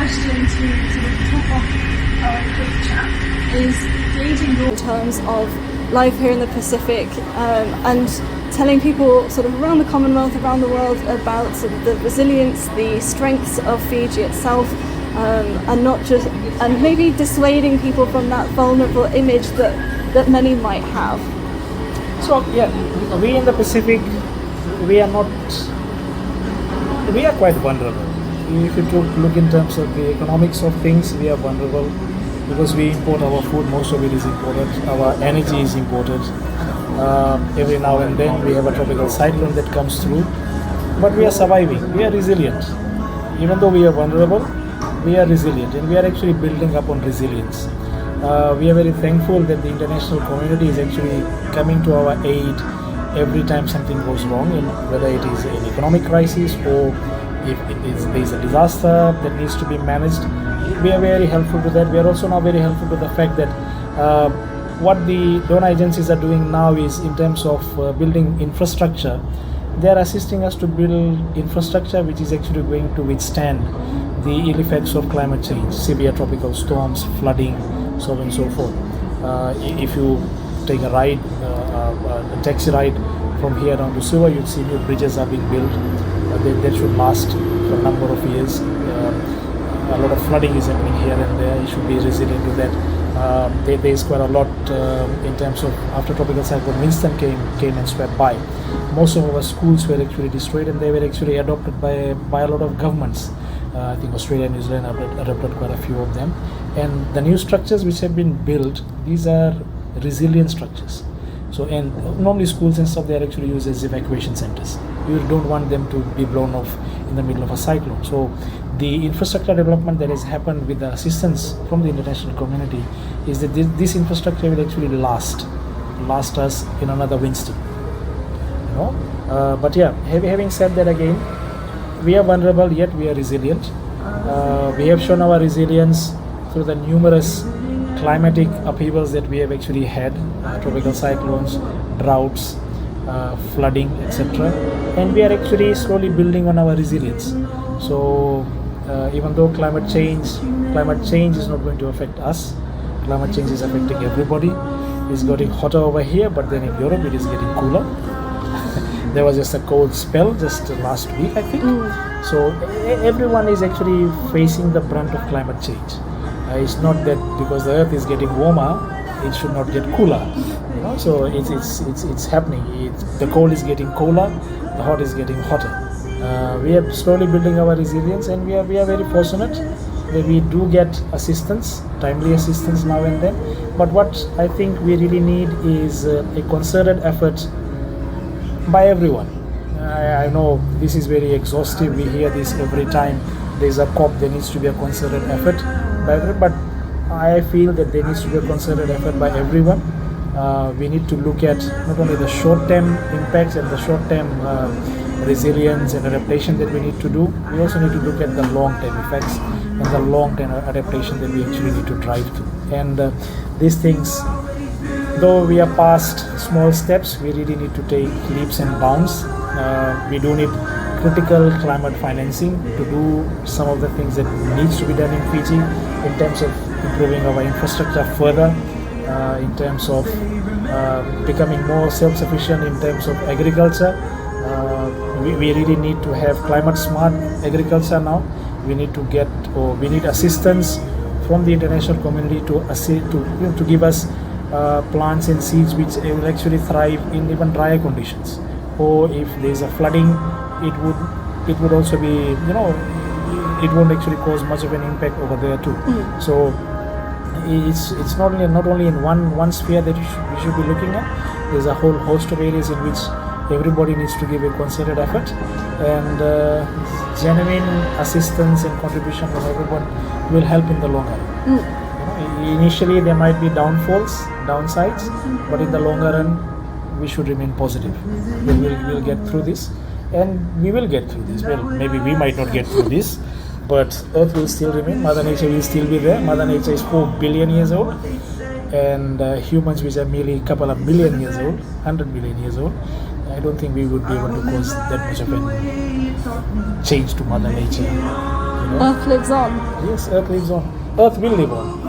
question to sort of top off our quick chat is gauging your in terms of life here in the Pacific and telling people sort of around the Commonwealth, around the world about sort of the resilience, the strengths of Fiji itself, and not just, and maybe dissuading people from that vulnerable image that many might have. So yeah, we in the Pacific, we are quite vulnerable. If you look in terms of the economics of things, we are vulnerable because we import our food. Most of it is imported. Our energy is imported. Every now and then we have a tropical cyclone that comes through, but we are surviving. We are resilient. Even though we are vulnerable, we are resilient, and we are actually building up on resilience. We are very thankful that the international community is actually coming to our aid every time something goes wrong, and whether it is an economic crisis or if there is a disaster that needs to be managed. We are very helpful to that. We are also now very helpful to the fact that what the donor agencies are doing now is in terms of building infrastructure. They are assisting us to build infrastructure which is actually going to withstand the ill effects of climate change, severe tropical storms, flooding, so on and so forth. If you take a ride, a taxi ride from here down to Suva, you'll see new bridges are being built. That should last for a number of years. A lot of flooding is happening here and there. You should be resilient to that. There is quite a lot in terms of after tropical cyclone Winston came and swept by. Most of our schools were actually destroyed, and they were actually adopted by a lot of governments. I think Australia and New Zealand adopted quite a few of them. And the new structures which have been built, these are resilient structures. So, and normally schools and stuff, they are actually used as evacuation centers. You don't want them to be blown off in the middle of a cyclone. So the infrastructure development that has happened with the assistance from the international community is that this infrastructure will actually last us in another Winston. But yeah, having said that, again, we are vulnerable, yet we are resilient. We have shown our resilience through the numerous climatic upheavals that we have actually had, tropical cyclones, droughts, flooding, etc. And we are actually slowly building on our resilience. So even though climate change is not going to affect us, climate change is affecting everybody. It's getting hotter over here, but then in Europe it is getting cooler. There was just a cold spell just last week, I think. So everyone is actually facing the brunt of climate change. It's not that because the earth is getting warmer, it should not get cooler. So it's happening. The cold is getting colder, the hot is getting hotter. We are slowly building our resilience, and we are very fortunate that we do get assistance, timely assistance now and then. But what I think we really need is a concerted effort by everyone. I know this is very exhaustive. We hear this every time there's a COP. There needs to be a concerted effort by everyone, but I feel that there needs to be a concerted effort by everyone. We need to look at not only the short-term impacts and the short-term resilience and adaptation that we need to do. We also need to look at the long-term effects and the long-term adaptation that we actually need to drive to. And these things, though we are past small steps, we really need to take leaps and bounds. We do need critical climate financing to do some of the things that needs to be done in Fiji in terms of improving our infrastructure further, in terms of becoming more self-sufficient in terms of agriculture. We really need to have climate smart agriculture now. We need assistance from the international community to give us plants and seeds which will actually thrive in even drier conditions. Or if there is a flooding, it would also be, it won't actually cause much of an impact over there too. So it's not only in one sphere that we should be looking at. There's a whole host of areas in which everybody needs to give a concerted effort, and genuine assistance and contribution from everyone will help in the long run. Initially there might be downsides, but in the longer run we should remain positive. We'll get through this, and we will get through this. Well, maybe we might not get through this, but Earth will still remain. Mother Nature will still be there. Mother Nature is 4 billion years old, and humans, which are merely a couple of billion years old, 100 million years old, I don't think we would be able to cause that much of a change to Mother Nature. You know? Earth lives on. Yes, Earth lives on. Earth will live on.